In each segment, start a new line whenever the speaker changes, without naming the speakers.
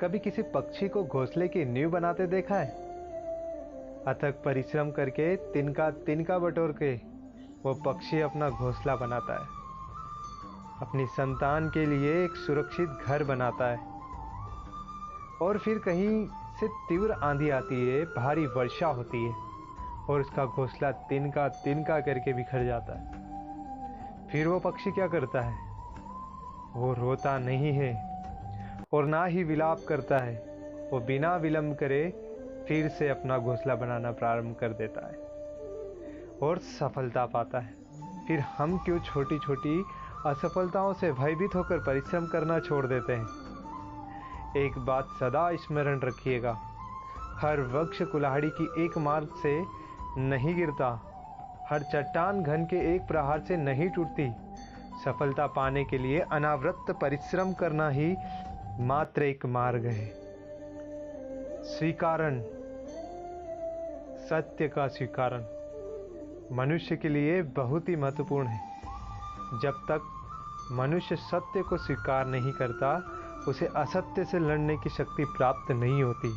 कभी किसी पक्षी को घोंसले की नींव बनाते देखा है? अथक परिश्रम करके तिनका तिनका बटोर के वो पक्षी अपना घोंसला बनाता है, अपनी संतान के लिए एक सुरक्षित घर बनाता है। और फिर कहीं से तीव्र आंधी आती है, भारी वर्षा होती है और उसका घोंसला तिनका तिनका करके बिखर जाता है। फिर वो पक्षी क्या करता है? वो रोता नहीं है और ना ही विलाप करता है। वो बिना विलंब करे फिर से अपना घोंसला बनाना प्रारंभ कर देता है और सफलता पाता है। फिर हम क्यों छोटी छोटी असफलताओं से भयभीत होकर परिश्रम करना छोड़ देते हैं? एक बात सदा स्मरण रखिएगा, हर वृक्ष कुल्हाड़ी की एक मार से नहीं गिरता, हर चट्टान घन के एक प्रहार से नहीं टूटती। सफलता पाने के लिए अनावृत परिश्रम करना ही मात्र एक मार्ग है। स्वीकारण, सत्य का स्वीकारण मनुष्य के लिए बहुत ही महत्वपूर्ण है। जब तक मनुष्य सत्य को स्वीकार नहीं करता, उसे असत्य से लड़ने की शक्ति प्राप्त नहीं होती।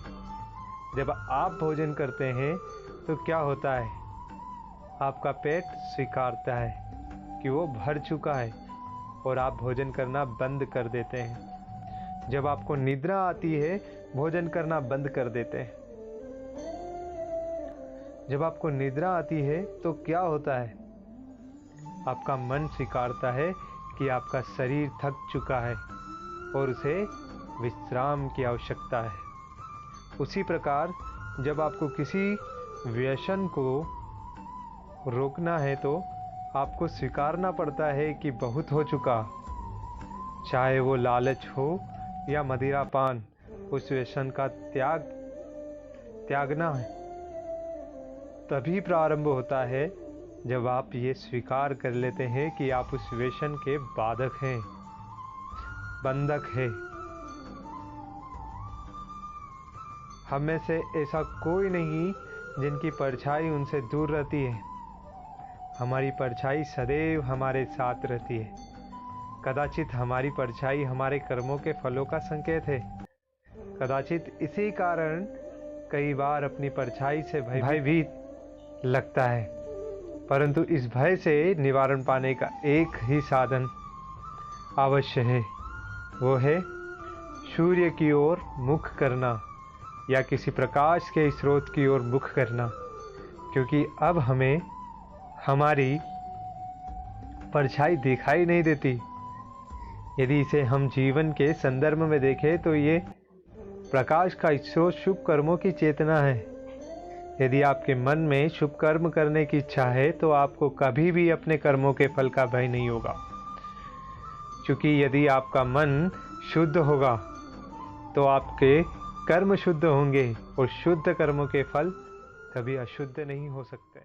जब आप भोजन करते हैं तो क्या होता है? आपका पेट स्वीकारता है कि वो भर चुका है और आप भोजन करना बंद कर देते हैं। जब आपको निद्रा आती है, भोजन करना बंद कर देते हैं। जब आपको निद्रा आती है तो क्या होता है? आपका मन स्वीकारता है कि आपका शरीर थक चुका है और उसे विश्राम की आवश्यकता है। उसी प्रकार जब आपको किसी व्यसन को रोकना है तो आपको स्वीकारना पड़ता है कि बहुत हो चुका। चाहे वो लालच हो या मदिरापान, उस व्यसन का त्यागना है तभी प्रारंभ होता है जब आप ये स्वीकार कर लेते हैं कि आप उस व्यसन के बाधक हैं, बंधक है। हम में से ऐसा कोई नहीं जिनकी परछाई उनसे दूर रहती है। हमारी परछाई सदैव हमारे साथ रहती है। कदाचित हमारी परछाई हमारे कर्मों के फलों का संकेत है। कदाचित इसी कारण कई बार अपनी परछाई से भयभीत लगता है, परंतु इस भय से निवारण पाने का एक ही साधन अवश्य है, वो है सूर्य की ओर मुख करना या किसी प्रकाश के स्रोत की ओर मुख करना। क्योंकि अब हमें हमारी परछाई दिखाई नहीं देती। यदि इसे हम जीवन के संदर्भ में देखें तो ये प्रकाश का स्रोत शुभ कर्मों की चेतना है। यदि आपके मन में शुभ कर्म करने की इच्छा है तो आपको कभी भी अपने कर्मों के फल का भय नहीं होगा। क्योंकि यदि आपका मन शुद्ध होगा तो आपके कर्म शुद्ध होंगे और शुद्ध कर्मों के फल कभी अशुद्ध नहीं हो सकते।